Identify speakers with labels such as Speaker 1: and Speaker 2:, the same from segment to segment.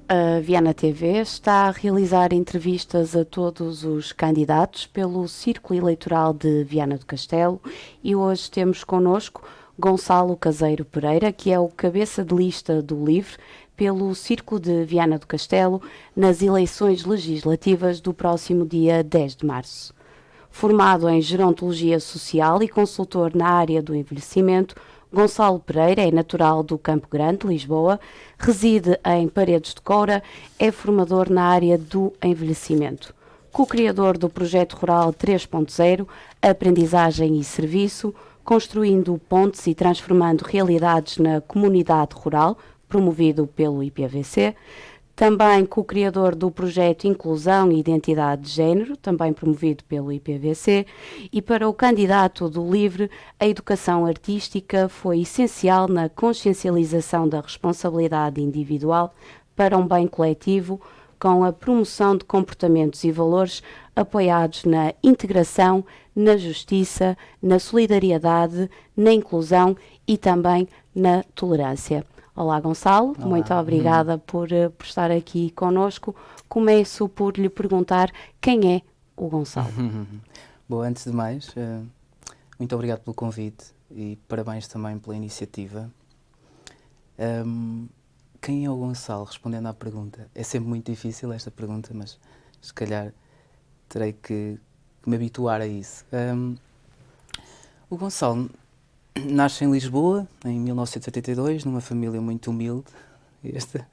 Speaker 1: A Viana TV está a realizar entrevistas a todos os candidatos pelo Círculo Eleitoral de Viana do Castelo e hoje temos connosco Gonçalo Caseiro Pereira, que é o cabeça de lista do LIVRE pelo Círculo de Viana do Castelo nas eleições legislativas do próximo dia 10 de março. Formado em Gerontologia Social e consultor na área do envelhecimento, Gonçalo Pereira é natural do Campo Grande, Lisboa, reside em Paredes de Coura, é formador na área do envelhecimento. Co-criador do projeto rural 3.0, aprendizagem e serviço, construindo pontes e transformando realidades na comunidade rural, promovido pelo IPVC. Também co-criador do projeto Inclusão e Identidade de Género, também promovido pelo IPVC, e para o candidato do LIVRE, a educação artística foi essencial na consciencialização da responsabilidade individual para um bem coletivo, com a promoção de comportamentos e valores apoiados na integração, na justiça, na solidariedade, na inclusão e também na tolerância. Olá, Gonçalo.
Speaker 2: Olá.
Speaker 1: Muito obrigada por estar aqui connosco. Começo por lhe perguntar quem é o Gonçalo.
Speaker 2: Bom, antes de mais, muito obrigado pelo convite e parabéns também pela iniciativa. Quem é o Gonçalo? Respondendo à pergunta. É sempre muito difícil esta pergunta, mas se calhar terei que me habituar a isso. O Gonçalo nasce em Lisboa, em 1982, numa família muito humilde. Este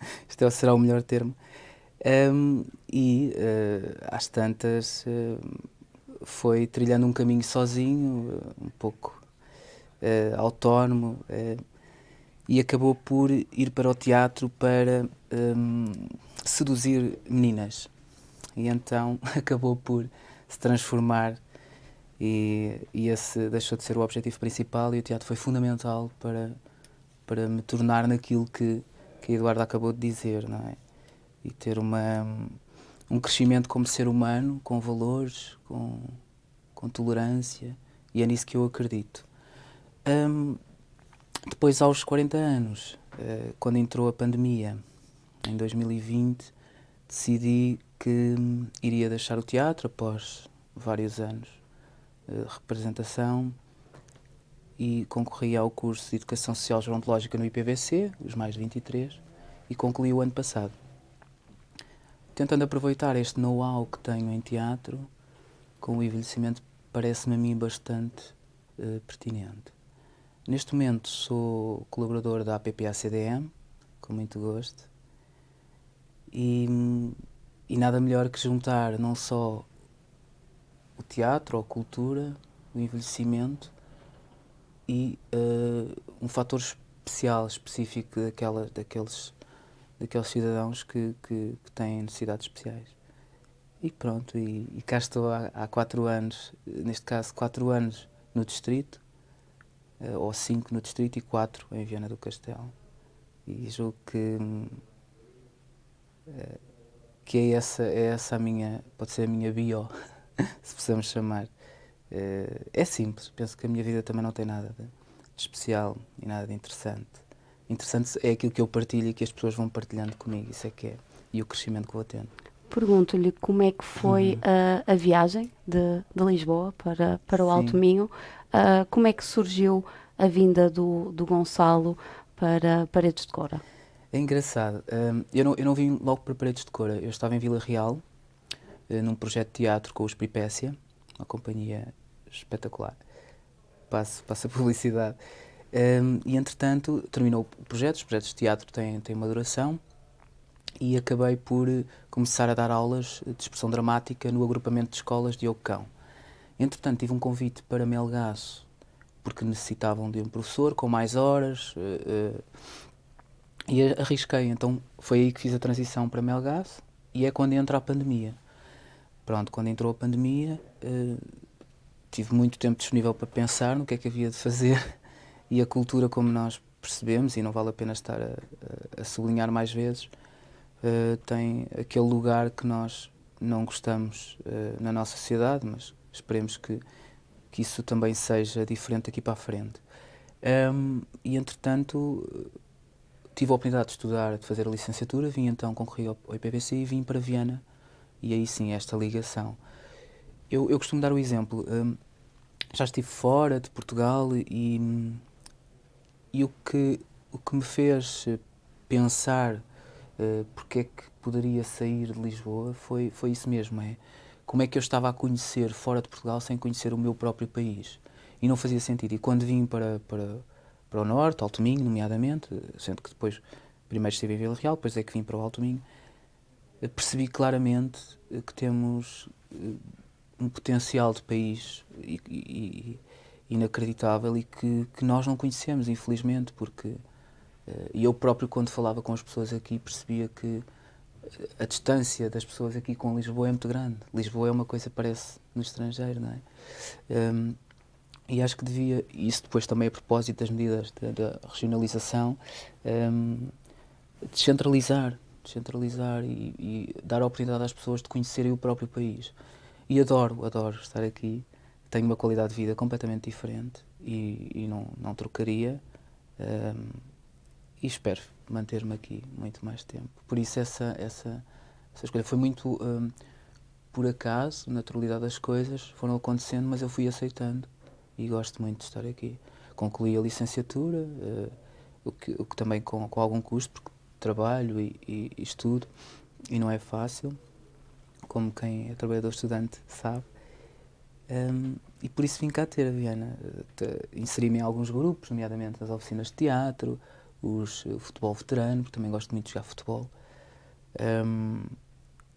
Speaker 2: será o melhor termo. Às tantas, foi trilhando um caminho sozinho, um pouco autónomo, e acabou por ir para o teatro para seduzir meninas. E então acabou por se transformar e esse deixou de ser o objetivo principal, e o teatro foi fundamental para me tornar naquilo que a Eduardo acabou de dizer, não é? E ter um crescimento como ser humano, com valores, com tolerância, e é nisso que eu acredito. Depois, aos 40 anos, quando entrou a pandemia, em 2020, decidi que iria deixar o teatro após vários anos de representação, e concorri ao curso de Educação Social Gerontológica no IPVC, os mais de 23, e concluí o ano passado. Tentando aproveitar este know-how que tenho em teatro, com o envelhecimento, parece-me a mim bastante pertinente. Neste momento sou colaborador da APPA-CDM, com muito gosto, e nada melhor que juntar não só o teatro, a cultura, o envelhecimento e um fator especial, específico daqueles cidadãos que têm necessidades especiais. E pronto, e cá estou há 4 anos, neste caso 4 anos no distrito, ou 5 no distrito e 4 em Viana do Castelo. E julgo que é essa a minha, pode ser a minha bio, se precisamos chamar. É simples, penso que a minha vida também não tem nada de especial e nada de interessante. Interessante é aquilo que eu partilho e que as pessoas vão partilhando comigo, isso é que é, e o crescimento que vou tendo.
Speaker 1: Pergunto-lhe como é que foi a viagem de Lisboa para o Alto Minho. Como é que surgiu a vinda do Gonçalo para Paredes de Coura?
Speaker 2: É engraçado, eu não vim logo para Paredes de Coura, eu estava em Vila Real, num projeto de teatro com os Peripécia, uma companhia espetacular, passo a publicidade, e entretanto terminou o projeto. Os projetos de teatro têm uma duração, e acabei por começar a dar aulas de expressão dramática no agrupamento de escolas de Ocão. Entretanto tive um convite para Melgaço, porque necessitavam de um professor com mais horas, e arrisquei. Então foi aí que fiz a transição para Melgaço, e é quando entra a pandemia. Pronto, quando entrou a pandemia, tive muito tempo disponível para pensar no que é que havia de fazer, e a cultura, como nós percebemos, e não vale a pena estar a sublinhar mais vezes, tem aquele lugar que nós não gostamos na nossa sociedade, mas esperemos que isso também seja diferente daqui para a frente. E entretanto tive a oportunidade de estudar, de fazer a licenciatura, vim então concorrer ao IPVC e vim para Viana, e aí sim, esta ligação. Eu costumo dar o exemplo, já estive fora de Portugal e o que me fez pensar porque é que poderia sair de Lisboa foi isso mesmo, como é que eu estava a conhecer fora de Portugal sem conhecer o meu próprio país. E não fazia sentido. E quando vim para o Norte, Alto Minho, nomeadamente, sendo que depois, primeiro estive em Vila Real, depois é que vim para o Alto Minho, percebi claramente que temos um potencial de país inacreditável e que nós não conhecemos, infelizmente, porque eu próprio, quando falava com as pessoas aqui, percebia que a distância das pessoas aqui com Lisboa é muito grande. Lisboa é uma coisa que parece no estrangeiro, não é? E acho que devia, e isso depois também a propósito das medidas da regionalização, descentralizar e dar a oportunidade às pessoas de conhecerem o próprio país. E adoro estar aqui. Tenho uma qualidade de vida completamente diferente e não trocaria. E espero manter-me aqui muito mais tempo. Por isso essa escolha foi muito por acaso, naturalidade das coisas, foram acontecendo, mas eu fui aceitando e gosto muito de estar aqui. Concluí a licenciatura, o que também com algum custo, porque trabalho e estudo, e não é fácil, como quem é trabalhador estudante sabe. E por isso vim cá ter a Viana. Inseri-me em alguns grupos, nomeadamente as oficinas de teatro, o futebol veterano, porque também gosto muito de jogar futebol.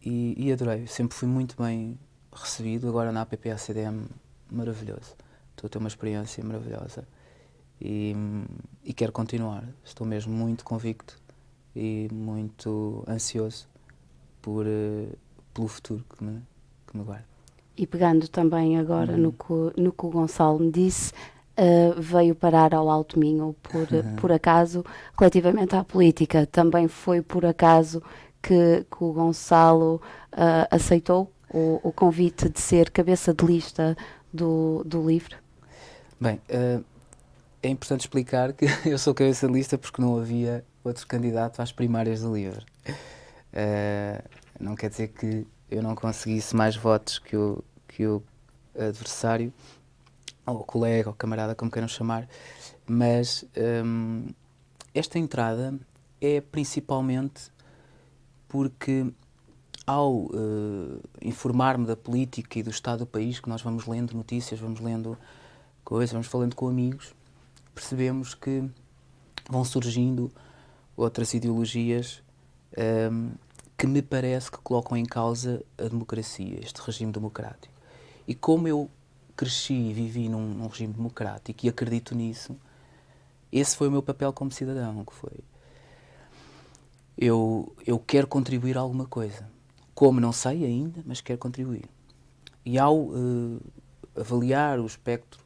Speaker 2: E adorei, sempre fui muito bem recebido. Agora na APP-ACDM, maravilhoso. Estou a ter uma experiência maravilhosa e quero continuar. Estou mesmo muito convicto e muito ansioso pelo futuro que me guarda.
Speaker 1: E pegando também agora no que o Gonçalo me disse, veio parar ao Alto Minho por acaso. Relativamente à política, também foi por acaso que o Gonçalo aceitou o convite de ser cabeça de lista do livro?
Speaker 2: Bem, é importante explicar que eu sou cabeça de lista porque não havia outro candidato às primárias do livro. Não quer dizer que eu não conseguisse mais votos que o adversário, ou colega, ou camarada, como queiram chamar, mas esta entrada é principalmente porque ao informar-me da política e do estado do país, que nós vamos lendo notícias, vamos lendo coisas, vamos falando com amigos, percebemos que vão surgindo outras ideologias que me parece que colocam em causa a democracia, este regime democrático. E como eu cresci e vivi num regime democrático e acredito nisso, esse foi o meu papel como cidadão, que foi eu quero contribuir a alguma coisa. Como não sei ainda, mas quero contribuir. E ao avaliar o espectro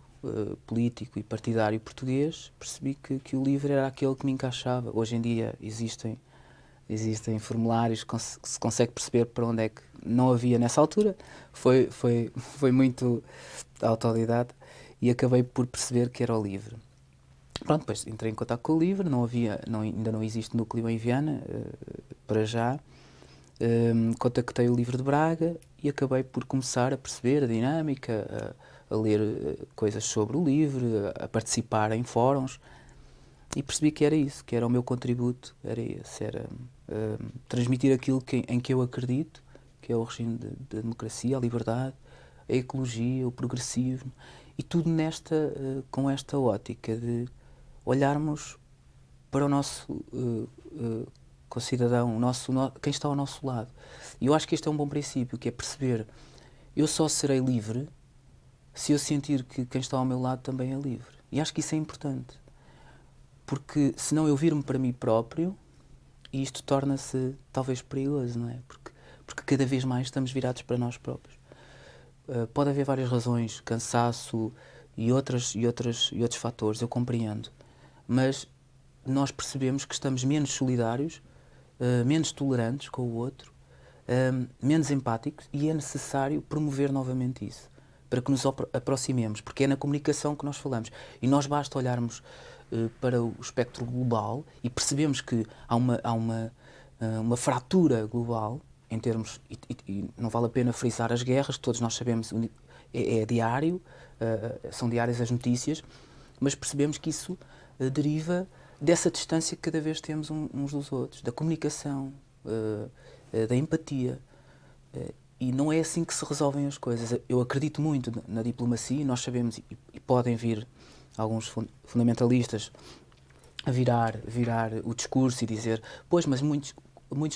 Speaker 2: político e partidário português, percebi que o livro era aquele que me encaixava. Hoje em dia existem formulários que se consegue perceber para onde é que não havia nessa altura. Foi muito autodidata e acabei por perceber que era o livro. Pronto, depois entrei em contato com o livro, ainda não existe núcleo em Viana, para já. Contactei o Livro de Braga e acabei por começar a perceber a dinâmica, a ler coisas sobre o livro, a participar em fóruns e percebi que era isso, que era o meu contributo, era esse, era transmitir aquilo em que eu acredito, que é o regime da democracia, a liberdade, a ecologia, o progressismo e tudo com esta ótica de olharmos para o nosso concidadão, quem está ao nosso lado. E eu acho que este é um bom princípio, que é perceber, eu só serei livre se eu sentir que quem está ao meu lado também é livre. E acho que isso é importante. Porque senão eu vir-me para mim próprio e isto torna-se talvez perigoso, não é? Porque cada vez mais estamos virados para nós próprios. Pode haver várias razões, cansaço e outros fatores, eu compreendo. Mas nós percebemos que estamos menos solidários, menos tolerantes com o outro, menos empáticos, e é necessário promover novamente isso, para que nos aproximemos, porque é na comunicação que nós falamos. E nós basta olharmos para o espectro global e percebemos que há uma fratura global em termos, e não vale a pena frisar as guerras, todos nós sabemos, é diário, são diárias as notícias, mas percebemos que isso deriva dessa distância que cada vez temos uns dos outros, da comunicação, da empatia. E não é assim que se resolvem as coisas. Eu acredito muito na diplomacia, nós sabemos, e podem vir alguns fundamentalistas a virar o discurso e dizer, pois, mas muitos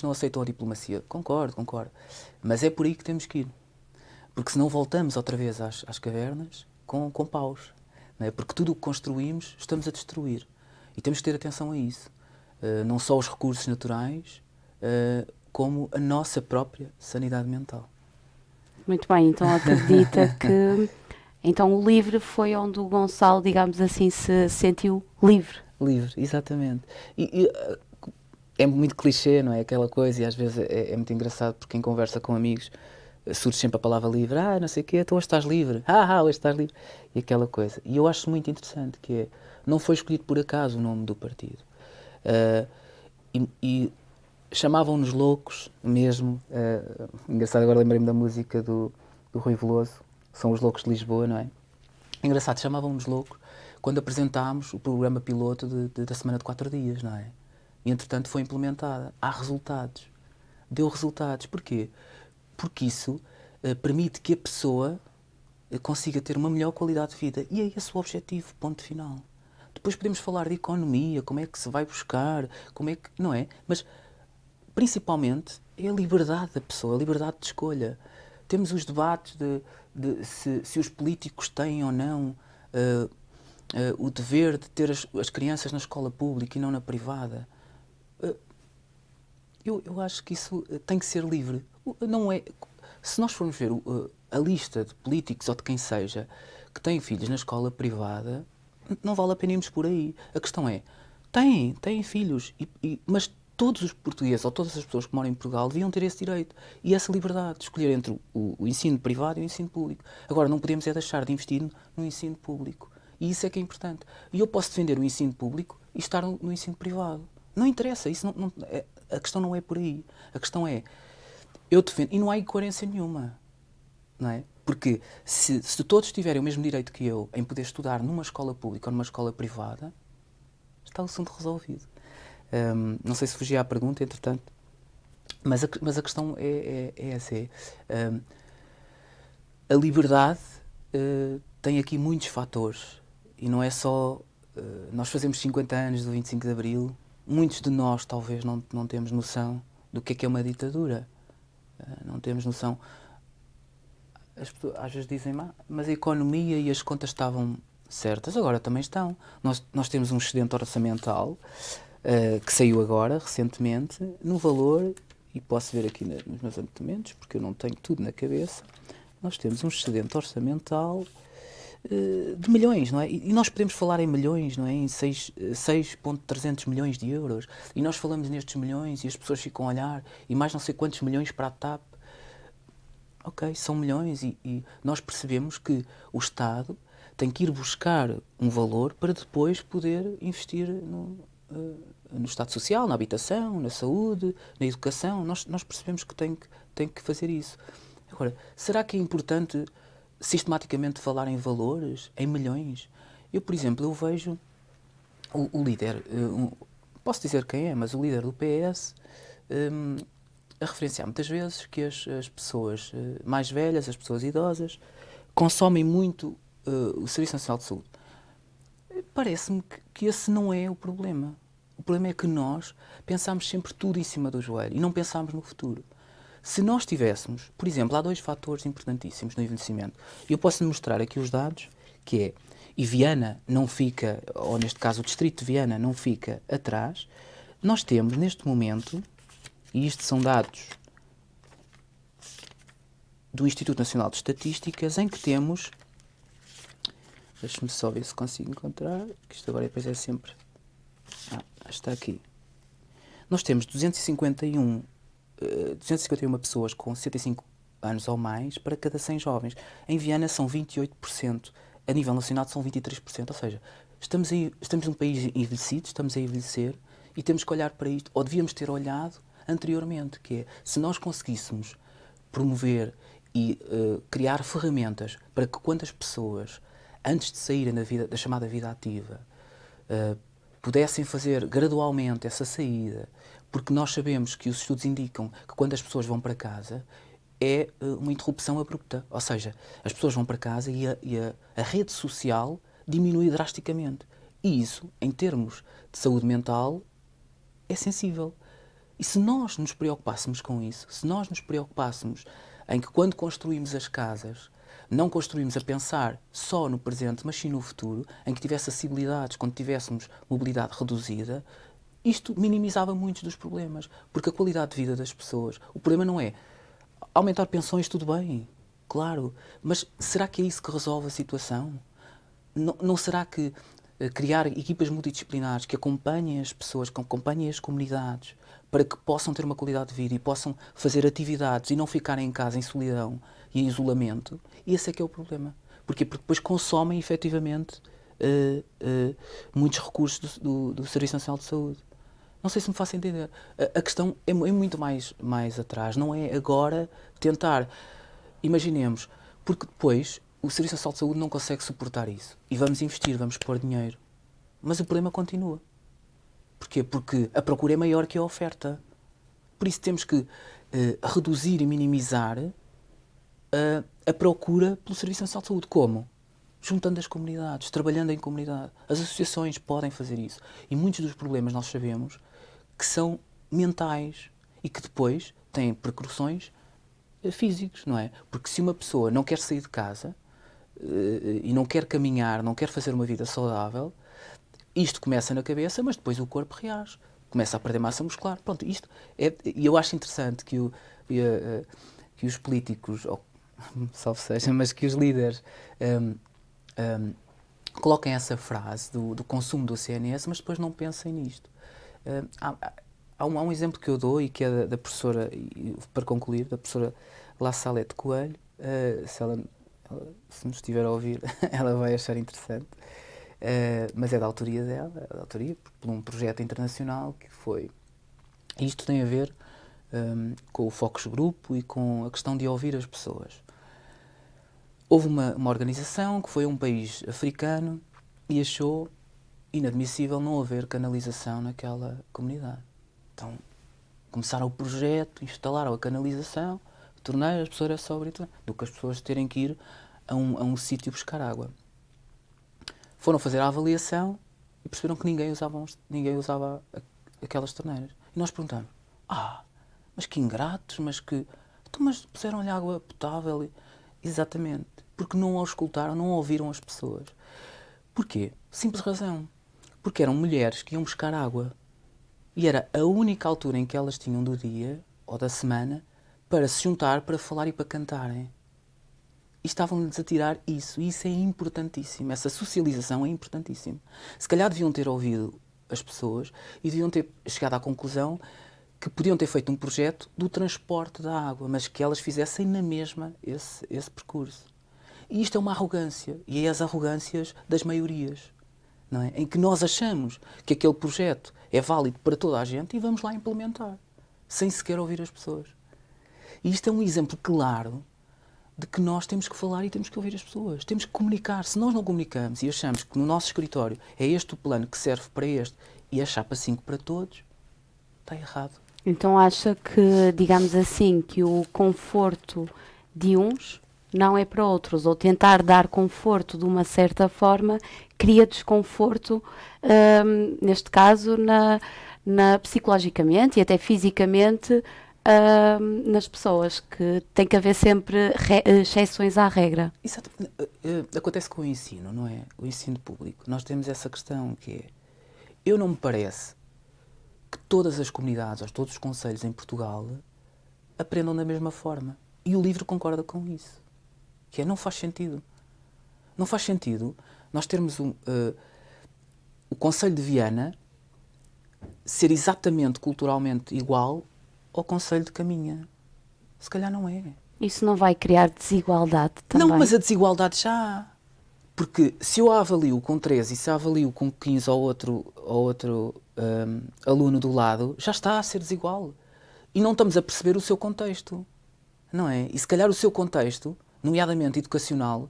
Speaker 2: não aceitam a diplomacia. Concordo. Mas é por aí que temos que ir. Porque senão voltamos outra vez às cavernas com paus. Não é? Porque tudo o que construímos estamos a destruir. E temos que ter atenção a isso. Não só os recursos naturais, como a nossa própria sanidade mental.
Speaker 1: Muito bem, então acredita que então o livro foi onde o Gonçalo, digamos assim, se sentiu livre.
Speaker 2: Livre, exatamente. É muito clichê, não é? Aquela coisa, e às vezes é muito engraçado porque quem conversa com amigos surge sempre a palavra livre. Não sei o quê, então hoje estás livre. Hoje estás livre. E aquela coisa. E eu acho muito interessante que não foi escolhido por acaso o nome do partido. E chamavam-nos loucos mesmo. Engraçado, agora lembrei-me da música do Rui Veloso, São os Loucos de Lisboa, não é? Engraçado, chamavam-nos loucos quando apresentámos o programa piloto da semana de 4 dias, não é? E entretanto foi implementada. Há resultados. Deu resultados. Porquê? Porque isso permite que a pessoa consiga ter uma melhor qualidade de vida. E é esse o objetivo, ponto final. Depois podemos falar de economia, como é que se vai buscar, como é que... Não é? Mas principalmente é a liberdade da pessoa, a liberdade de escolha. Temos os debates de se os políticos têm ou não o dever de ter as crianças na escola pública e não na privada. Eu acho que isso tem que ser livre. Não é, se nós formos ver a lista de políticos ou de quem seja que têm filhos na escola privada, não vale a pena irmos por aí. A questão é, têm filhos, mas todos os portugueses ou todas as pessoas que moram em Portugal deviam ter esse direito e essa liberdade de escolher entre o ensino privado e o ensino público. Agora, não podemos deixar de investir no ensino público. E isso é que é importante. E eu posso defender o ensino público e estar no ensino privado. Não interessa, isso a questão não é por aí. A questão é, eu defendo, e não há incoerência nenhuma, não é? Porque se todos tiverem o mesmo direito que eu em poder estudar numa escola pública ou numa escola privada, está o assunto resolvido. Não sei se fugi à pergunta, entretanto, mas a questão é essa. A liberdade tem aqui muitos fatores e não é só... nós fazemos 50 anos do 25 de Abril, muitos de nós talvez não temos noção do que é uma ditadura. Não temos noção. As pessoas às vezes dizem, mas a economia e as contas estavam certas, agora também estão. Nós temos um excedente orçamental que saiu agora, recentemente, no valor, e posso ver aqui nos meus apontamentos, porque eu não tenho tudo na cabeça, nós temos um excedente orçamental de milhões, não é? E nós podemos falar em milhões, não é? Em 6.300 milhões de euros. E nós falamos nestes milhões e as pessoas ficam a olhar, e mais não sei quantos milhões para a TAP. Ok, são milhões e nós percebemos que o Estado tem que ir buscar um valor para depois poder investir no Estado Social, na habitação, na saúde, na educação. Nós percebemos que tem que fazer isso. Agora, será que é importante sistematicamente falar em valores, em milhões? Eu, por exemplo, eu vejo o líder, posso dizer quem é, mas o líder do PS a referenciar muitas vezes que as pessoas mais velhas, as pessoas idosas, consomem muito o Serviço Nacional de Saúde. Parece-me que esse não é o problema. O problema é que nós pensamos sempre tudo em cima do joelho e não pensamos no futuro. Se nós tivéssemos, por exemplo, há 2 fatores importantíssimos no envelhecimento. Eu posso lhe mostrar aqui os dados, que é, e Viana não fica, ou neste caso o Distrito de Viana não fica atrás, nós temos neste momento, e isto são dados do Instituto Nacional de Estatísticas, em que temos, deixe-me só ver se consigo encontrar, que isto agora depois é sempre, está aqui. Nós temos 251 pessoas com 65 anos ou mais para cada 100 jovens. Em Viana são 28%, a nível nacional são 23%, ou seja, Estamos num país envelhecido, estamos a envelhecer e temos que olhar para isto, ou devíamos ter olhado anteriormente, que é, se nós conseguíssemos promover e criar ferramentas para que quantas pessoas, antes de saírem da chamada vida ativa, pudessem fazer gradualmente essa saída, porque nós sabemos que os estudos indicam que quando as pessoas vão para casa é uma interrupção abrupta, ou seja, as pessoas vão para casa e a rede social diminui drasticamente. E isso, em termos de saúde mental, é sensível. E se nós nos preocupássemos com isso, se nós nos preocupássemos em que quando construímos as casas, não construímos a pensar só no presente, mas sim no futuro, em que tivesse acessibilidades, quando tivéssemos mobilidade reduzida, isto minimizava muitos dos problemas. Porque a qualidade de vida das pessoas, o problema não é aumentar pensões, tudo bem, claro, mas será que é isso que resolve a situação? Não será que criar equipas multidisciplinares que acompanhem as pessoas, que acompanhem as comunidades, para que possam ter uma qualidade de vida e possam fazer atividades e não ficarem em casa em solidão e em isolamento, esse é que é o problema. Porquê? Porque depois consomem efetivamente muitos recursos do Serviço Nacional de Saúde. Não sei se me faço entender. A questão é muito mais atrás. Não é agora tentar, imaginemos, porque depois o Serviço Nacional de Saúde não consegue suportar isso. E vamos investir, vamos pôr dinheiro. Mas o problema continua. Porquê? Porque a procura é maior que a oferta. Por isso temos que reduzir e minimizar a procura pelo Serviço Nacional de Saúde. Como? Juntando as comunidades, trabalhando em comunidade. As associações podem fazer isso. E muitos dos problemas nós sabemos que são mentais e que depois têm repercussões físicos, não é? Porque se uma pessoa não quer sair de casa e não quer caminhar, não quer fazer uma vida saudável, isto começa na cabeça, mas depois o corpo reage. Começa a perder massa muscular. Pronto, isto é, e eu acho interessante que os políticos, ou salvo seja, mas que os líderes coloquem essa frase do consumo do CNS, mas depois não pensem nisto. Há um exemplo que eu dou e que é da professora, para concluir, da professora La Salete Coelho. Se nos estiver a ouvir, ela vai achar interessante. Mas é da autoria dela, por um projeto internacional que foi... Isto tem a ver com o Focus Group e com a questão de ouvir as pessoas. Houve uma organização que foi a um país africano e achou inadmissível não haver canalização naquela comunidade. Então, começaram o projeto, instalaram a canalização, torneiras, as pessoas é só do que as pessoas terem que ir a um sítio buscar água. Foram fazer a avaliação e perceberam que ninguém usava aquelas torneiras. E nós perguntamos, mas que ingratos, mas puseram-lhe água potável. Exatamente, porque não os escutaram, não ouviram as pessoas. Porquê? Simples razão. Porque eram mulheres que iam buscar água. E era a única altura em que elas tinham do dia, ou da semana, para se juntar, para falar e para cantarem. E estavam-lhes a tirar isso. E isso é importantíssimo. Essa socialização é importantíssima. Se calhar deviam ter ouvido as pessoas e deviam ter chegado à conclusão que podiam ter feito um projeto do transporte da água, mas que elas fizessem na mesma esse percurso. E isto é uma arrogância. E é as arrogâncias das maiorias, não é? Em que nós achamos que aquele projeto é válido para toda a gente e vamos lá implementar, sem sequer ouvir as pessoas. E isto é um exemplo claro de que nós temos que falar e temos que ouvir as pessoas. Temos que comunicar. Se nós não comunicamos e achamos que no nosso escritório é este o plano que serve para este e a chapa 5 para todos, está errado.
Speaker 1: Então acha que, digamos assim, que o conforto de uns não é para outros, ou tentar dar conforto de uma certa forma cria desconforto, neste caso, psicologicamente e até fisicamente, nas pessoas, que tem que haver sempre exceções à regra.
Speaker 2: Exato. Acontece com o ensino, não é? O ensino público. Nós temos essa questão que é, eu não me parece que todas as comunidades, ou todos os concelhos em Portugal aprendam da mesma forma. E o livro concorda com isso. Que é, não faz sentido. Não faz sentido nós termos o Concelho de Viana ser exatamente culturalmente igual ao Concelho de Caminha. Se calhar não é.
Speaker 1: Isso não vai criar desigualdade também?
Speaker 2: Não, mas a desigualdade já há. Porque se eu a avalio com 13 e se a avalio com 15 ao outro aluno do lado, já está a ser desigual. E não estamos a perceber o seu contexto, não é? E se calhar o seu contexto, nomeadamente educacional,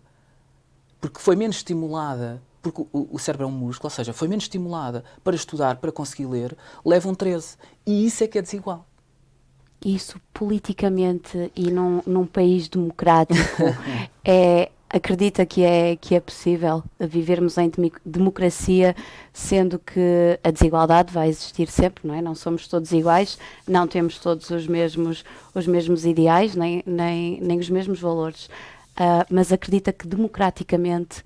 Speaker 2: porque foi menos estimulada, porque o cérebro é um músculo, ou seja, foi menos estimulada para estudar, para conseguir ler, leva um 13. E isso é que é desigual.
Speaker 1: Isso politicamente e num país democrático acredita que é possível vivermos em democracia, sendo que a desigualdade vai existir sempre, não é? Não somos todos iguais, não temos todos os mesmos ideais, nem os mesmos valores. Mas acredita que democraticamente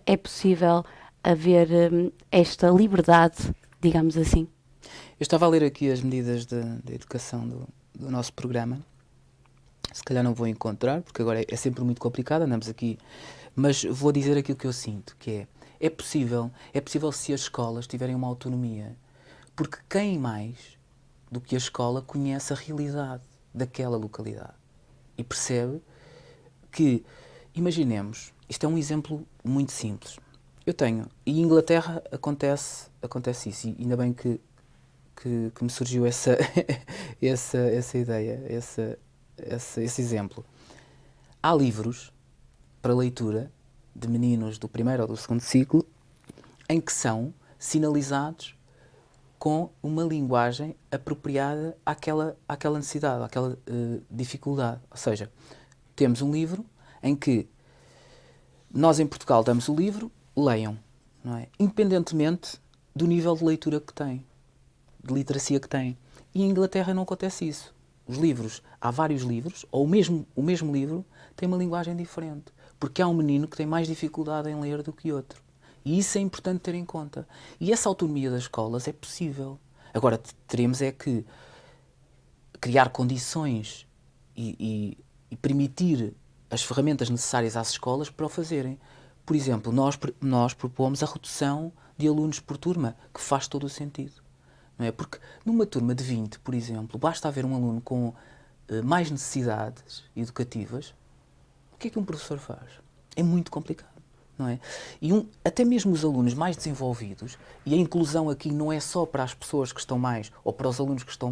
Speaker 1: é possível haver esta liberdade, digamos assim.
Speaker 2: Eu estava a ler aqui as medidas de educação do nosso programa. Se calhar não vou encontrar, porque agora é sempre muito complicado, andamos aqui. Mas vou dizer aquilo que eu sinto, que é possível se as escolas tiverem uma autonomia. Porque quem mais do que a escola conhece a realidade daquela localidade. E percebe que, imaginemos, isto é um exemplo muito simples. Eu tenho, e em Inglaterra acontece isso, e ainda bem que me surgiu essa ideia, esse exemplo. Há livros para leitura de meninos do primeiro ou do segundo ciclo em que são sinalizados com uma linguagem apropriada àquela necessidade, àquela dificuldade. Ou seja, temos um livro em que nós em Portugal damos o livro, leiam, não é? Independentemente do nível de leitura que têm, de literacia que têm. E em Inglaterra não acontece isso. Os livros, há vários livros, ou o mesmo livro tem uma linguagem diferente, porque há um menino que tem mais dificuldade em ler do que outro. E isso é importante ter em conta. E essa autonomia das escolas é possível. Agora, teremos é que criar condições e permitir as ferramentas necessárias às escolas para o fazerem. Por exemplo, nós propomos a redução de alunos por turma, que faz todo o sentido. Não é? Porque numa turma de 20, por exemplo, basta haver um aluno com mais necessidades educativas, o que é que um professor faz? É muito complicado, não é? E até mesmo os alunos mais desenvolvidos, e a inclusão aqui não é só para as pessoas que estão mais, ou para os alunos que estão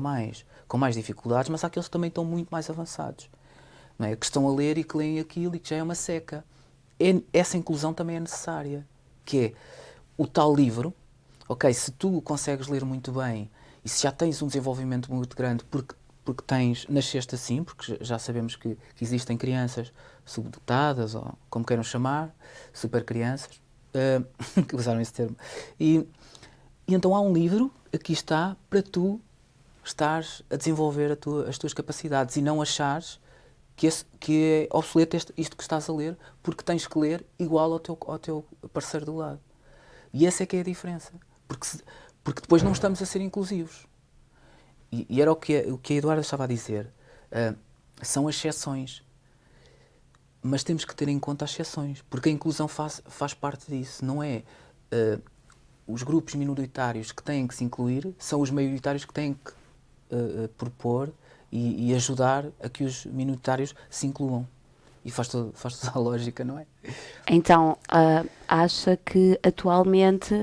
Speaker 2: com mais dificuldades, mas há aqueles que também estão muito mais avançados, não é? Que estão a ler e que leem aquilo e que já é uma seca. Essa inclusão também é necessária, que é o tal livro. Ok, se tu consegues ler muito bem e se já tens um desenvolvimento muito grande porque nasceste assim, porque já sabemos que existem crianças subdotadas, ou como queiram chamar, super crianças, que usaram esse termo. E então há um livro, aqui está, para tu estares a desenvolver as tuas capacidades e não achares que é obsoleto isto que estás a ler, porque tens que ler igual ao teu parceiro do lado. E essa é que é a diferença. Porque depois não estamos a ser inclusivos. E era o que a Eduarda estava a dizer. São as exceções. Mas temos que ter em conta as exceções. Porque a inclusão faz parte disso. Não é os grupos minoritários que têm que se incluir, são os maioritários que têm que propor e ajudar a que os minoritários se incluam. E faz toda a lógica, não é?
Speaker 1: Então, acha que atualmente,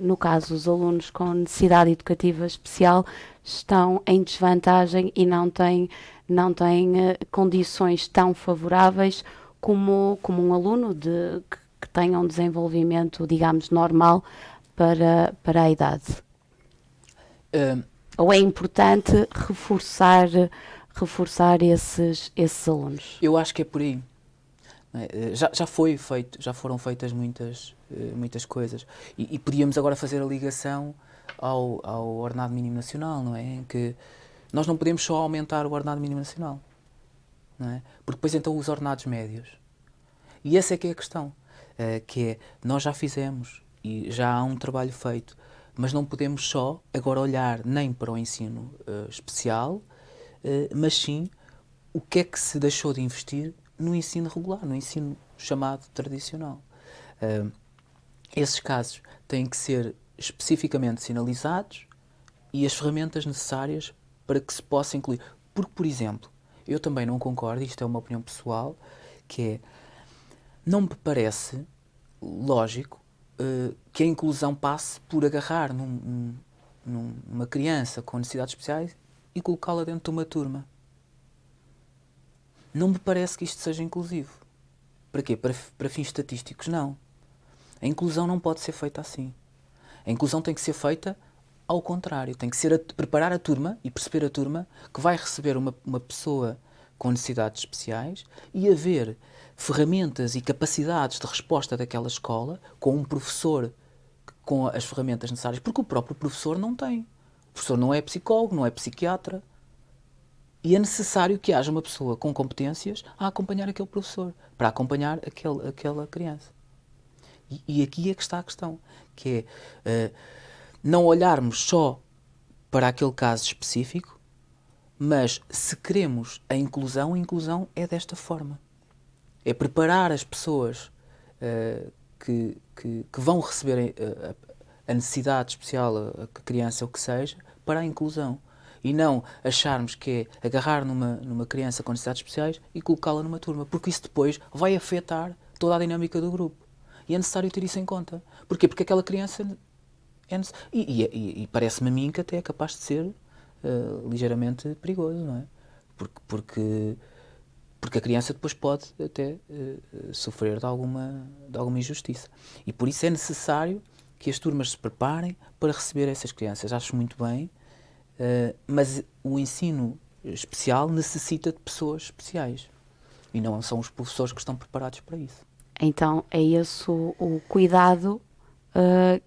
Speaker 1: no caso, os alunos com necessidade educativa especial estão em desvantagem e não têm condições tão favoráveis como um aluno que tenha um desenvolvimento, digamos, normal para a idade? Ou é importante reforçar esses alunos?
Speaker 2: Eu acho que é por aí. Já foram feitas muitas coisas. E podíamos agora fazer a ligação ao ordenado mínimo nacional, não é? Em que nós não podemos só aumentar o ordenado mínimo nacional, não é? Porque depois então os ordenados médios. E essa é que é a questão, que é, nós já fizemos e já há um trabalho feito, mas não podemos só agora olhar nem para o ensino especial, mas sim o que é que se deixou de investir no ensino regular, no ensino chamado tradicional. Esses casos têm que ser especificamente sinalizados e as ferramentas necessárias para que se possa incluir. Porque, por exemplo, eu também não concordo, isto é uma opinião pessoal, que é, não me parece lógico que a inclusão passe por agarrar numa criança com necessidades especiais e colocá-la dentro de uma turma. Não me parece que isto seja inclusivo. Para quê? Para fins estatísticos, não. A inclusão não pode ser feita assim. A inclusão tem que ser feita ao contrário. Tem que ser preparar a turma e perceber a turma que vai receber uma pessoa com necessidades especiais e haver ferramentas e capacidades de resposta daquela escola com um professor com as ferramentas necessárias, porque o próprio professor não tem. O professor não é psicólogo, não é psiquiatra. E é necessário que haja uma pessoa com competências a acompanhar aquele professor, para acompanhar aquela criança. E aqui é que está a questão, que é não olharmos só para aquele caso específico, mas se queremos a inclusão é desta forma. É preparar as pessoas que vão receber a necessidade especial, a criança ou o que seja, para a inclusão. E não acharmos que é agarrar numa criança com necessidades especiais e colocá-la numa turma, porque isso depois vai afetar toda a dinâmica do grupo. E é necessário ter isso em conta. Porquê? Porque aquela criança e parece-me a mim que até é capaz de ser ligeiramente perigoso, não é? Porque a criança depois pode até sofrer de alguma injustiça. E por isso é necessário que as turmas se preparem para receber essas crianças. Acho muito bem, mas o ensino especial necessita de pessoas especiais. E não são os professores que estão preparados para isso.
Speaker 1: Então é esse o cuidado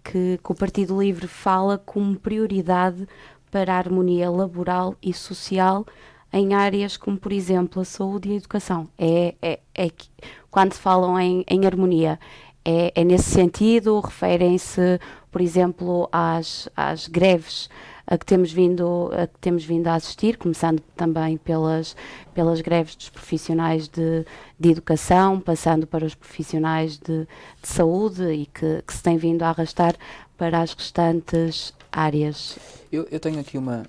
Speaker 1: que o Partido Livre fala como prioridade para a harmonia laboral e social em áreas como, por exemplo, a saúde e a educação. Quando se falam em harmonia, é nesse sentido, referem-se, por exemplo, às greves a que temos vindo a assistir, começando também pelas greves dos profissionais de educação, passando para os profissionais de saúde e que se tem vindo a arrastar para as restantes áreas.
Speaker 2: Eu tenho aqui uma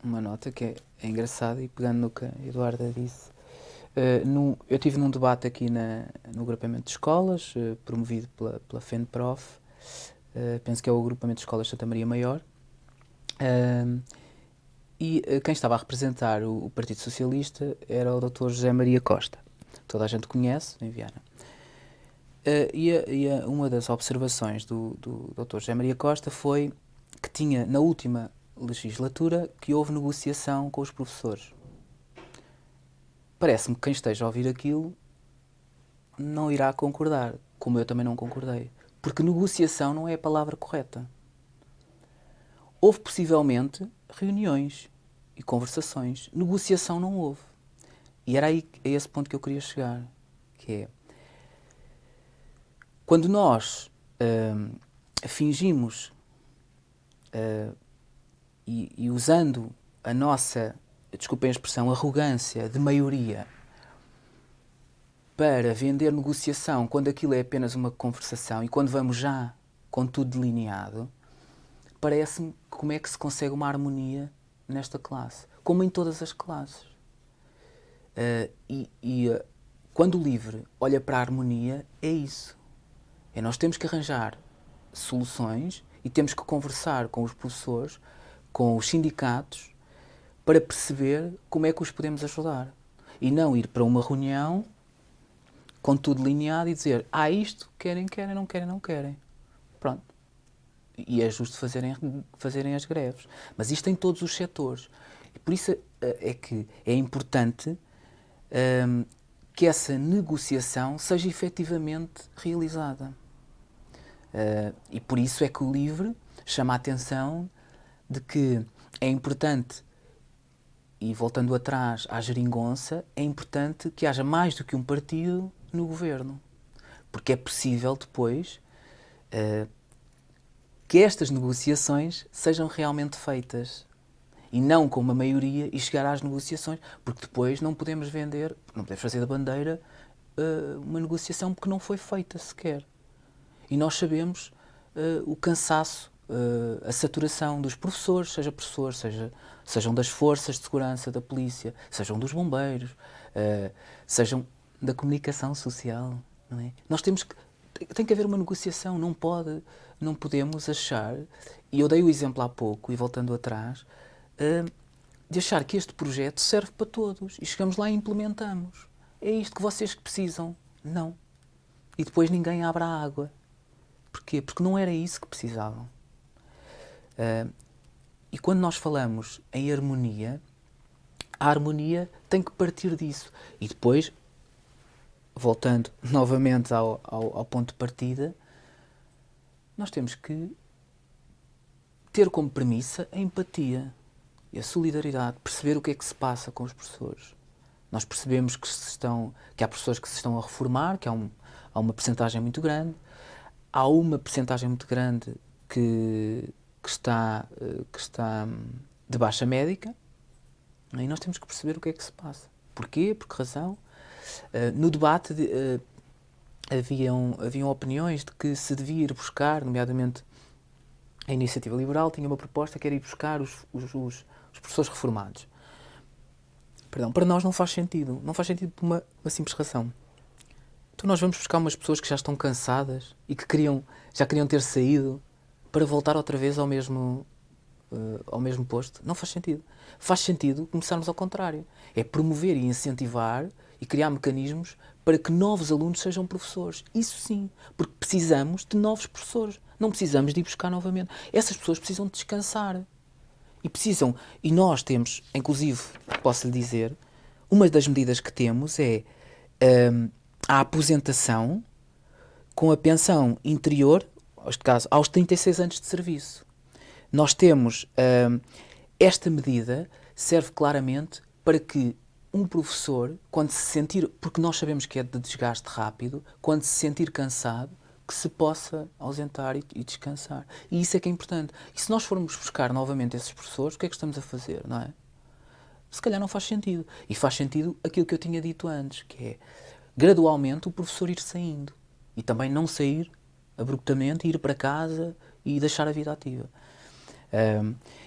Speaker 2: nota que é engraçada e pegando no que a Eduarda disse. Eu estive num debate aqui no agrupamento de escolas, promovido pela FENPROF, penso que é o agrupamento de escolas Santa Maria Maior, e quem estava a representar o Partido Socialista era o Dr. José Maria Costa. Toda a gente conhece, em Viana. Uma das observações do Dr. José Maria Costa foi que tinha, na última legislatura, que houve negociação com os professores. Parece-me que quem esteja a ouvir aquilo não irá concordar, como eu também não concordei. Porque negociação não é a palavra correta. Houve possivelmente reuniões e conversações. Negociação não houve. E era aí a esse ponto que eu queria chegar, que é quando nós fingimos e usando a nossa, desculpem a expressão, arrogância de maioria para vender negociação quando aquilo é apenas uma conversação e quando vamos já com tudo delineado, parece-me como é que se consegue uma harmonia nesta classe, como em todas as classes. Quando o LIVRE olha para a harmonia, é isso. Nós temos que arranjar soluções e temos que conversar com os professores, com os sindicatos, para perceber como é que os podemos ajudar. E não ir para uma reunião com tudo delineado e dizer isto, querem, não querem. Pronto. E é justo fazerem as greves. Mas isto em todos os setores. E por isso é que é importante que essa negociação seja efetivamente realizada. E por isso é que o LIVRE chama a atenção de que é importante, e voltando atrás à geringonça, é importante que haja mais do que um partido no governo. Porque é possível depois que estas negociações sejam realmente feitas. E não com uma maioria e chegar às negociações, porque depois não podemos fazer da bandeira uma negociação porque não foi feita sequer. E nós sabemos o cansaço, a saturação dos professores, sejam das forças de segurança, da polícia, sejam dos bombeiros, sejam da comunicação social. Não é? Nós temos que tem que haver uma negociação, não podemos achar, e eu dei o exemplo há pouco, e voltando atrás, de achar que este projeto serve para todos, e chegamos lá e implementamos. É isto que vocês que precisam. Não. E depois ninguém abre a água. Porquê? Porque não era isso que precisavam. E quando nós falamos em harmonia, a harmonia tem que partir disso. E depois, voltando novamente ao ponto de partida, nós temos que ter como premissa a empatia e a solidariedade, perceber o que é que se passa com os professores. Nós percebemos que há professores que se estão a reformar, que há uma percentagem muito grande, há uma percentagem muito grande que está de baixa médica, e nós temos que perceber o que é que se passa. Porquê? Por que razão? No debate haviam opiniões de que se devia ir buscar, nomeadamente a Iniciativa Liberal tinha uma proposta que era ir buscar os professores reformados. Perdão, para nós não faz sentido. Não faz sentido por uma simples razão. Então nós vamos buscar umas pessoas que já estão cansadas e que já queriam ter saído para voltar outra vez ao mesmo posto. Não faz sentido. Faz sentido começarmos ao contrário. É promover e incentivar e criar mecanismos para que novos alunos sejam professores. Isso sim, porque precisamos de novos professores. Não precisamos de ir buscar novamente. Essas pessoas precisam de descansar. E nós temos, inclusive, posso lhe dizer, uma das medidas que temos é a aposentação com a pensão interior, neste caso, aos 36 anos de serviço. Nós temos, esta medida serve claramente para que um professor, quando se sentir, porque nós sabemos que é de desgaste rápido, quando se sentir cansado, que se possa ausentar e descansar. E isso é que é importante. E se nós formos buscar novamente esses professores, o que é que estamos a fazer, não é? Se calhar não faz sentido. E faz sentido aquilo que eu tinha dito antes, que é, gradualmente, o professor ir saindo. E também não sair abruptamente, ir para casa e deixar a vida ativa.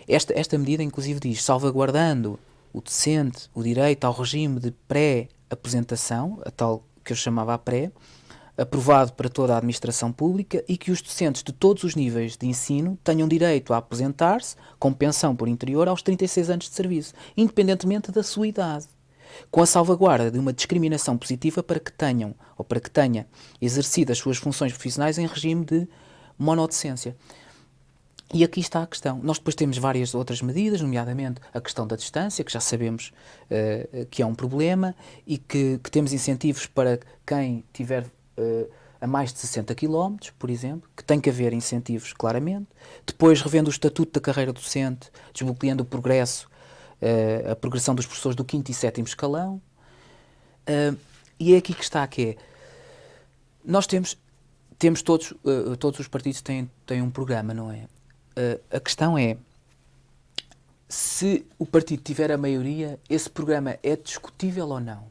Speaker 2: Esta medida, inclusive, diz, salvaguardando o docente o direito ao regime de pré-aposentação, a tal que eu chamava a pré, aprovado para toda a administração pública, e que os docentes de todos os níveis de ensino tenham direito a aposentar-se com pensão por interior aos 36 anos de serviço, independentemente da sua idade, com a salvaguarda de uma discriminação positiva para que tenha exercido as suas funções profissionais em regime de monodocência. E aqui está a questão. Nós depois temos várias outras medidas, nomeadamente a questão da distância, que já sabemos que é um problema, e que temos incentivos para quem tiver a mais de 60 km, por exemplo, que tem que haver incentivos claramente. Depois, revendo o estatuto da carreira docente, desbloqueando o progresso, a progressão dos professores do 5º e 7º escalão. E é aqui que está, que é, nós temos todos os partidos têm um programa, não é? A questão é, se o partido tiver a maioria, esse programa é discutível ou não?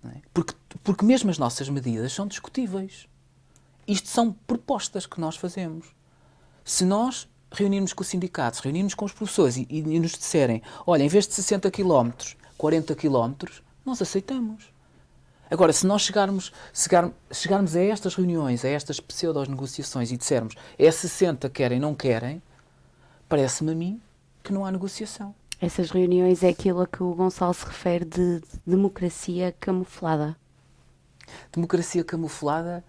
Speaker 2: Não é? Porque mesmo as nossas medidas são discutíveis. Isto são propostas que nós fazemos. Se nós reunirmos com os sindicatos, reunirmos com os professores e nos disserem, olha, em vez de 60 km, 40 km, nós aceitamos. Agora, se nós chegarmos a estas reuniões, a estas pseudo-negociações e dissermos é 60, querem, não querem, parece-me a mim que não há negociação.
Speaker 1: Essas reuniões é aquilo a que o Gonçalo se refere de democracia camuflada.
Speaker 2: Democracia camuflada?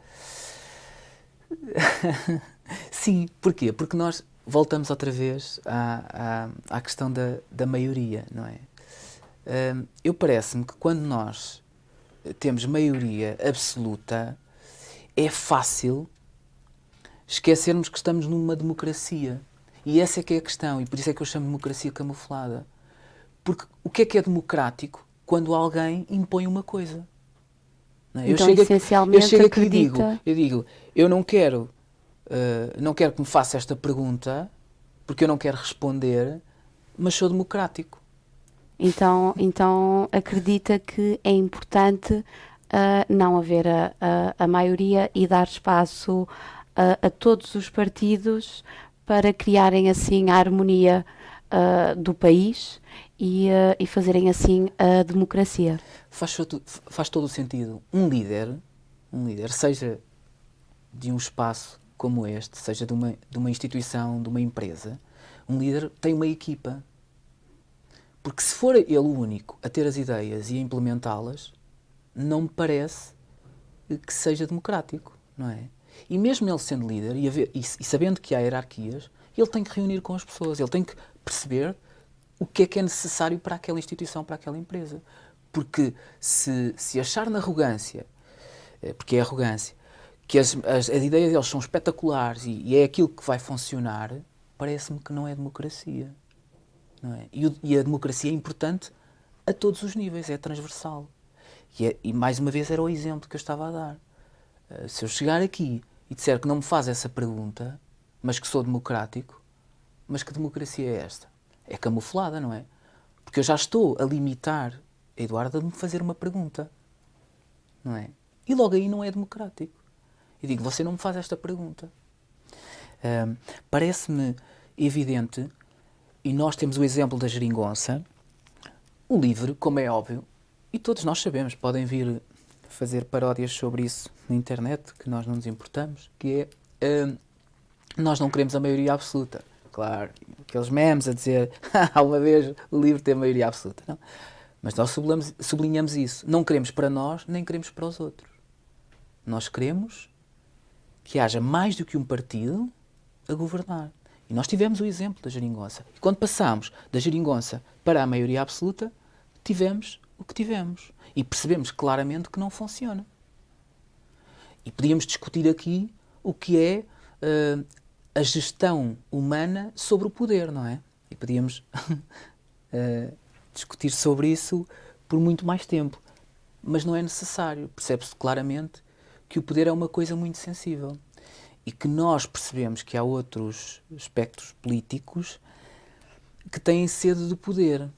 Speaker 2: Sim, porquê? Porque nós voltamos outra vez à questão da maioria, não é? Eu parece-me que quando nós temos maioria absoluta, é fácil esquecermos que estamos numa democracia. E essa é que é a questão, e por isso é que eu chamo de democracia camuflada. Porque o que é democrático quando alguém impõe uma coisa? Não é?
Speaker 1: Então, essencialmente,
Speaker 2: eu chego aqui e digo, eu não quero que me faça esta pergunta, porque eu não quero responder, mas sou democrático.
Speaker 1: Então acredita que é importante não haver a maioria e dar espaço a todos os partidos para criarem assim a harmonia do país e fazerem assim a democracia.
Speaker 2: Faz todo o sentido. Um líder um líder, seja de um espaço como este, seja de uma instituição, de uma empresa, um líder tem uma equipa. Porque se for ele o único a ter as ideias e a implementá-las, não me parece que seja democrático, não é? E mesmo ele sendo líder e sabendo que há hierarquias, ele tem que reunir com as pessoas, ele tem que perceber o que é necessário para aquela instituição, para aquela empresa. Porque se achar na arrogância, porque é arrogância, que as ideias deles são espetaculares e é aquilo que vai funcionar, parece-me que não é democracia. Não é? E a democracia é importante a todos os níveis, é transversal. E mais uma vez era o exemplo que eu estava a dar. Se eu chegar aqui e disser que não me faz essa pergunta, mas que sou democrático, mas que democracia é esta? É camuflada, não é? Porque eu já estou a limitar a Eduardo a me fazer uma pergunta, não é? E logo aí não é democrático. Eu digo, você não me faz esta pergunta. Parece-me evidente, e nós temos o exemplo da geringonça, o LIVRE, como é óbvio, e todos nós sabemos, podem vir fazer paródias sobre isso na internet, que nós não nos importamos, que é, nós não queremos a maioria absoluta. Claro, aqueles memes a dizer, uma vez o LIVRE tem a maioria absoluta. Não. Mas nós sublinhamos isso. Não queremos para nós, nem queremos para os outros. Nós queremos que haja mais do que um partido a governar. E nós tivemos o exemplo da geringonça. E quando passámos da geringonça para a maioria absoluta, tivemos o que tivemos. E percebemos claramente que não funciona. E podíamos discutir aqui o que é a gestão humana sobre o poder, não é? E podíamos discutir sobre isso por muito mais tempo. Mas não é necessário. Percebe-se claramente que o poder é uma coisa muito sensível. E que nós percebemos que há outros aspectos políticos que têm sede do poder.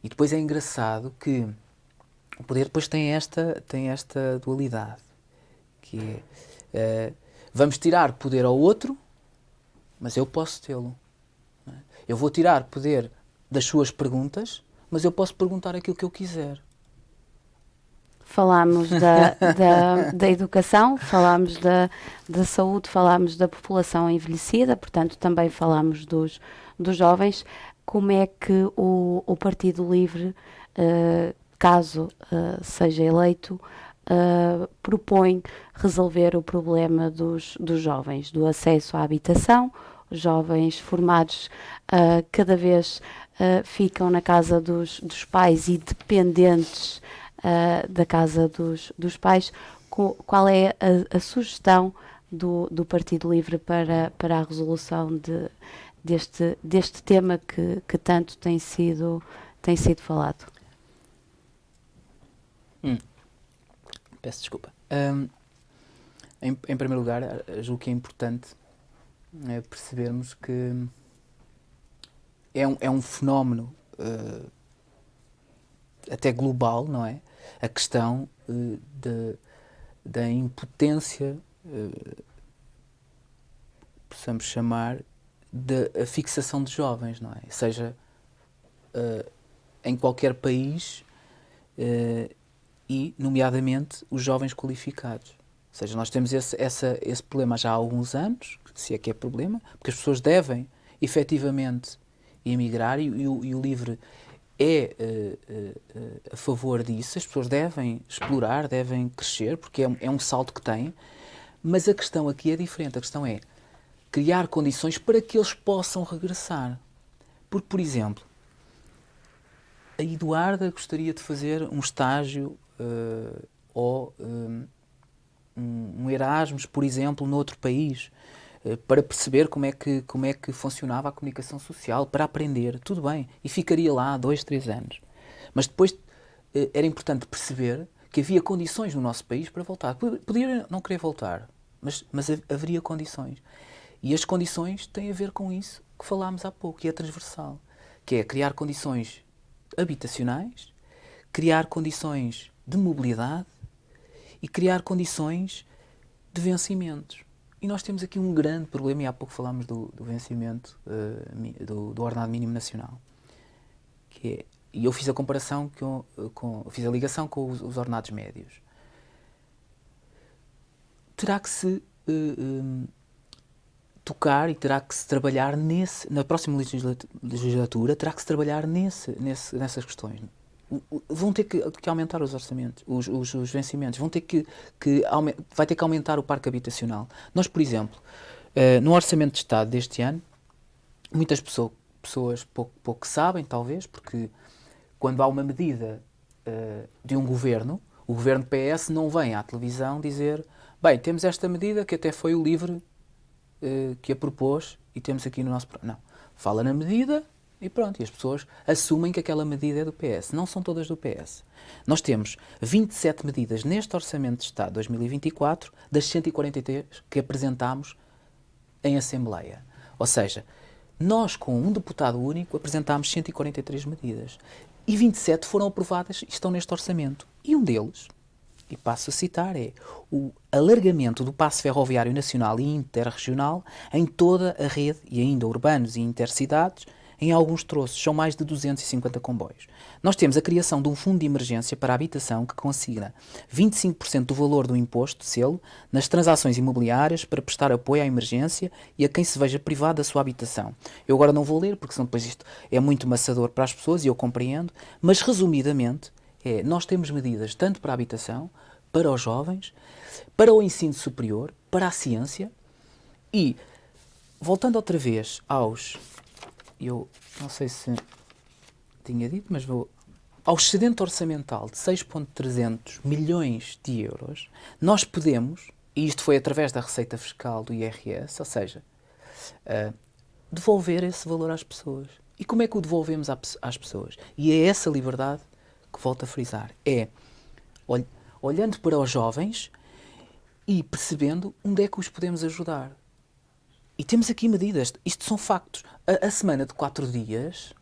Speaker 2: E depois é engraçado que o poder depois tem esta dualidade, que é, vamos tirar poder ao outro, mas eu posso tê-lo. Eu vou tirar poder das suas perguntas, mas eu posso perguntar aquilo que eu quiser.
Speaker 1: Falámos da educação, falámos da saúde, falámos da população envelhecida, portanto também falámos dos jovens. Como é que o Partido Livre, caso seja eleito, propõe resolver o problema dos jovens, do acesso à habitação? Os jovens formados cada vez ficam na casa dos pais e dependentes da casa dos pais. Qual é a sugestão do Partido Livre para a resolução deste tema que tanto tem sido falado?
Speaker 2: Peço desculpa. Em primeiro lugar, julgo que é importante percebermos que é um fenómeno até global, não é? A questão da impotência, possamos chamar, da fixação de jovens, não é? Seja em qualquer país e, nomeadamente, os jovens qualificados. Ou seja, nós temos esse problema já há alguns anos, se é que é problema, porque as pessoas devem, efetivamente, emigrar e o LIVRE é a favor disso. As pessoas devem explorar, devem crescer, porque é um salto que têm, mas a questão aqui é diferente. A questão é criar condições para que eles possam regressar. Porque, por exemplo, a Eduarda gostaria de fazer um estágio ou um Erasmus, por exemplo, noutro país, para perceber como é que funcionava a comunicação social, para aprender, tudo bem, e ficaria lá 2, 3 anos. Mas depois era importante perceber que havia condições no nosso país para voltar. Podia não querer voltar, mas haveria condições. E as condições têm a ver com isso que falámos há pouco, que é transversal, que é criar condições habitacionais, criar condições de mobilidade e criar condições de vencimentos. E nós temos aqui um grande problema, e há pouco falámos do vencimento do ordenado mínimo nacional. E eu fiz a comparação, fiz a ligação com os ordenados médios. terá que se tocar e terá que se trabalhar na próxima legislatura, terá que se trabalhar nessas questões. Vão ter que aumentar os orçamentos, os vencimentos, vai ter que aumentar o parque habitacional. Nós, por exemplo, no Orçamento de Estado deste ano, muitas pessoas pouco sabem, talvez, porque quando há uma medida de um governo, o governo PS não vem à televisão dizer: bem, temos esta medida que até foi o LIVRE que a propôs e temos aqui no nosso... Não. Fala na medida e pronto. E as pessoas assumem que aquela medida é do PS. Não são todas do PS. Nós temos 27 medidas neste Orçamento de Estado 2024 das 143 que apresentámos em Assembleia. Ou seja, nós com um deputado único apresentámos 143 medidas. E 27 foram aprovadas e estão neste orçamento. E um deles, e passo a citar, é o alargamento do passe ferroviário nacional e interregional em toda a rede, e ainda urbanos e intercidades, em alguns troços. São mais de 250 comboios. Nós temos a criação de um fundo de emergência para a habitação que consigna 25% do valor do imposto de selo nas transações imobiliárias para prestar apoio à emergência e a quem se veja privado da sua habitação. Eu agora não vou ler, porque senão depois isto é muito maçador para as pessoas e eu compreendo, mas resumidamente, nós temos medidas tanto para a habitação, para os jovens, para o ensino superior, para a ciência e, voltando outra vez eu não sei se tinha dito, mas ao excedente orçamental de 6.300 milhões de euros, nós podemos, e isto foi através da receita fiscal do IRS, ou seja, devolver esse valor às pessoas. E como é que o devolvemos às pessoas? E é essa liberdade que volto a frisar. É olhando para os jovens e percebendo onde é que os podemos ajudar. E temos aqui medidas. Isto são factos. A semana de 4 dias,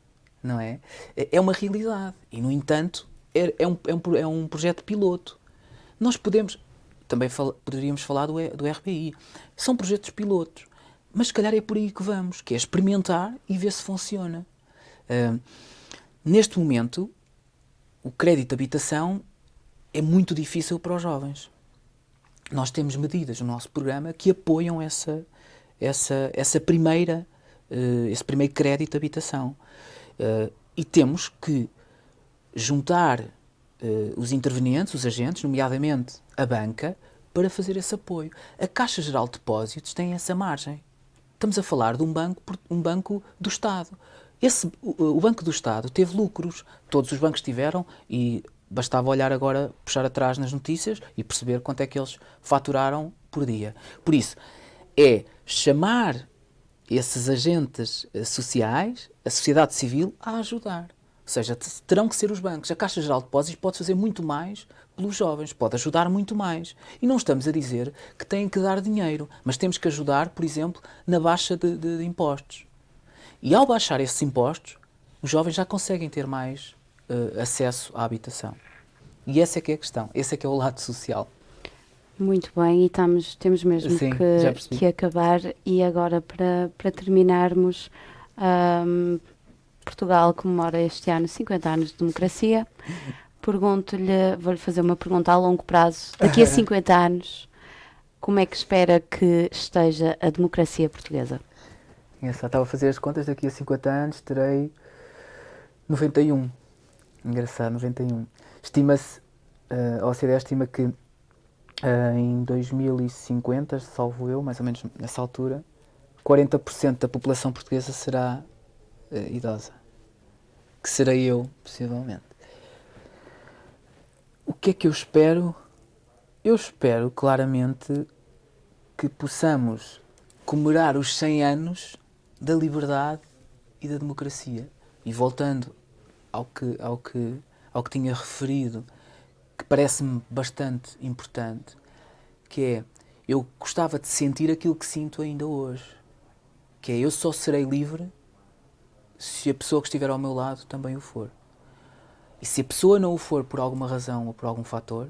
Speaker 2: não é? É uma realidade. E, no entanto, é um projeto piloto. Nós também poderíamos falar do RBI. São projetos pilotos. Mas, se calhar, é por aí que vamos, que é experimentar e ver se funciona. Neste momento, o crédito de habitação é muito difícil para os jovens. Nós temos medidas no nosso programa que apoiam esse primeiro crédito de habitação. E temos que juntar os intervenientes, os agentes, nomeadamente a banca, para fazer esse apoio. A Caixa Geral de Depósitos tem essa margem. Estamos a falar de um banco do Estado. O Banco do Estado teve lucros. Todos os bancos tiveram e bastava olhar agora, puxar atrás nas notícias e perceber quanto é que eles faturaram por dia. Por isso, é chamar esses agentes sociais, a sociedade civil, a ajudar. Ou seja, terão que ser os bancos. A Caixa Geral de Depósitos pode fazer muito mais pelos jovens, pode ajudar muito mais. E não estamos a dizer que têm que dar dinheiro, mas temos que ajudar, por exemplo, na baixa de impostos. E ao baixar esses impostos, os jovens já conseguem ter mais acesso à habitação. E essa é que é a questão, esse é que é o lado social.
Speaker 1: Muito bem, e temos mesmo
Speaker 2: Sim,
Speaker 1: que acabar. E agora, para terminarmos, Portugal comemora este ano 50 anos de democracia. Vou-lhe fazer uma pergunta a longo prazo. Daqui a 50 anos, como é que espera que esteja a democracia portuguesa?
Speaker 2: Estava a fazer as contas, daqui a 50 anos terei 91. Engraçado, 91. Estima-se, a OCDE estima que em 2050, salvo eu, mais ou menos nessa altura, 40% da população portuguesa será idosa. Que serei eu, possivelmente. O que é que eu espero? Eu espero, claramente, que possamos comemorar os 100 anos da liberdade e da democracia. E voltando ao que tinha referido, que parece-me bastante importante, que é, eu gostava de sentir aquilo que sinto ainda hoje, que é, eu só serei livre se a pessoa que estiver ao meu lado também o for. E se a pessoa não o for por alguma razão ou por algum fator,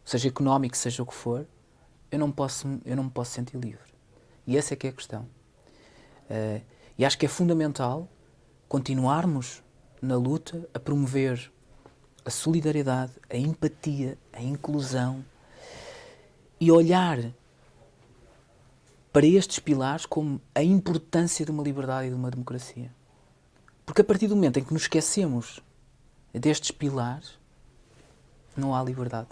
Speaker 2: seja económico, seja o que for, eu não me posso sentir livre. E essa é que é a questão. E acho que é fundamental continuarmos na luta a promover a solidariedade, a empatia, a inclusão e olhar para estes pilares como a importância de uma liberdade e de uma democracia. Porque a partir do momento em que nos esquecemos destes pilares, não há liberdade.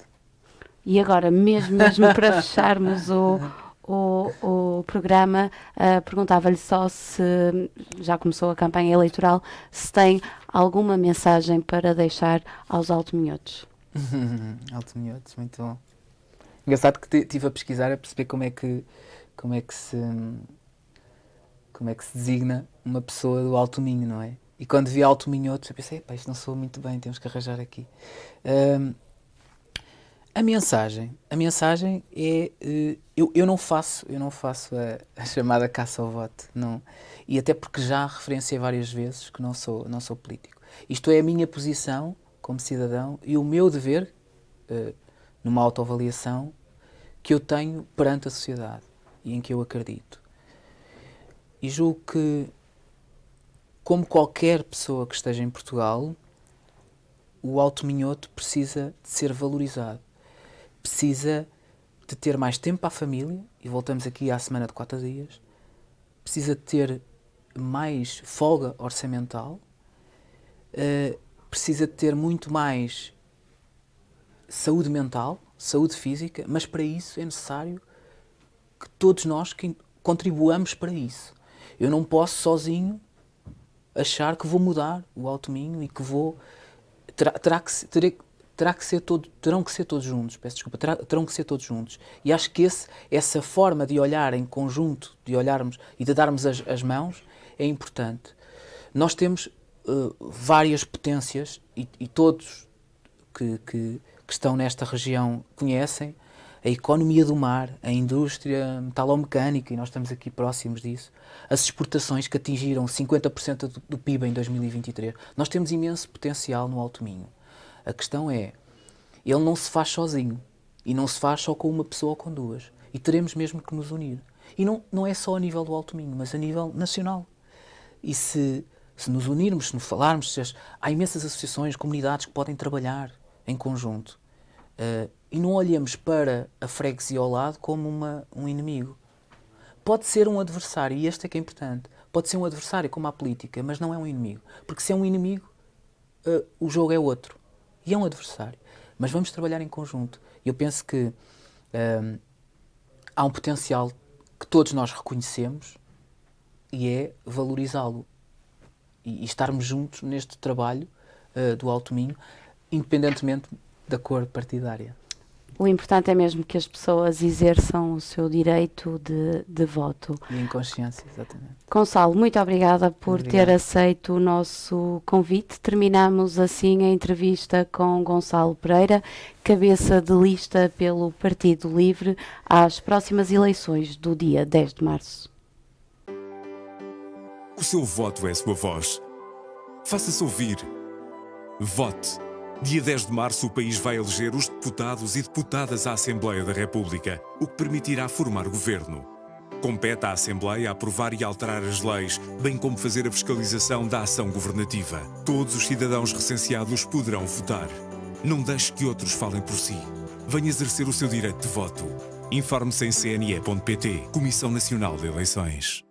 Speaker 1: E agora, mesmo para fecharmos o programa, perguntava-lhe só se, já começou a campanha eleitoral, se tem alguma mensagem para deixar aos altominhotos.
Speaker 2: Altominhotos, muito bom. Engraçado que estive a pesquisar, a perceber como é que se designa uma pessoa do Alto Minho, não é? E quando vi Alto Minhotos, eu pensei, isto não soa muito bem, temos que arranjar aqui. A mensagem é, eu não faço a chamada caça ao voto, não. E até porque já referenciei várias vezes que não sou político. Isto é a minha posição como cidadão e o meu dever, numa autoavaliação, que eu tenho perante a sociedade e em que eu acredito. E julgo que, como qualquer pessoa que esteja em Portugal, o altominhoto precisa de ser valorizado. Precisa de ter mais tempo à família, e voltamos aqui à semana de 4 dias. Precisa de ter mais folga orçamental. Precisa de ter muito mais saúde mental, saúde física, mas para isso é necessário que todos nós contribuamos para isso. Eu não posso sozinho achar que vou mudar o Alto Minho e que vou... Terão que ser todos juntos, peço desculpa, terão que ser todos juntos. E acho que essa forma de olhar em conjunto, de olharmos e de darmos as mãos, é importante. Nós temos várias potências e todos que estão nesta região conhecem a economia do mar, a indústria metalomecânica, e nós estamos aqui próximos disso, as exportações que atingiram 50% do PIB em 2023. Nós temos imenso potencial no Alto Minho. A questão é, ele não se faz sozinho, e não se faz só com uma pessoa ou com duas, e teremos mesmo que nos unir. E não é só a nível do Alto Minho, mas a nível nacional. E se nos unirmos, se nos falarmos, há imensas associações, comunidades que podem trabalhar em conjunto. E não olhemos para a freguesia ao lado como um inimigo. Pode ser um adversário, e este é que é importante. Pode ser um adversário como a política, mas não é um inimigo. Porque se é um inimigo, o jogo é outro. E é um adversário. Mas vamos trabalhar em conjunto. Eu penso que há um potencial que todos nós reconhecemos e é valorizá-lo. E estarmos juntos neste trabalho do Alto Minho, independentemente da cor partidária.
Speaker 1: O importante é mesmo que as pessoas exerçam o seu direito de voto.
Speaker 2: E em consciência, exatamente.
Speaker 1: Gonçalo, muito obrigada por
Speaker 2: Obrigado.
Speaker 1: ter aceito o nosso convite. Terminamos assim a entrevista com Gonçalo Pereira, cabeça de lista pelo Partido Livre às próximas eleições do dia 10 de março.
Speaker 3: O seu voto é a sua voz. Faça-se ouvir. Vote. Dia 10 de março o país vai eleger os deputados e deputadas à Assembleia da República, o que permitirá formar governo. Compete à Assembleia aprovar e alterar as leis, bem como fazer a fiscalização da ação governativa. Todos os cidadãos recenseados poderão votar. Não deixe que outros falem por si. Venha exercer o seu direito de voto. Informe-se em cne.pt, Comissão Nacional de Eleições.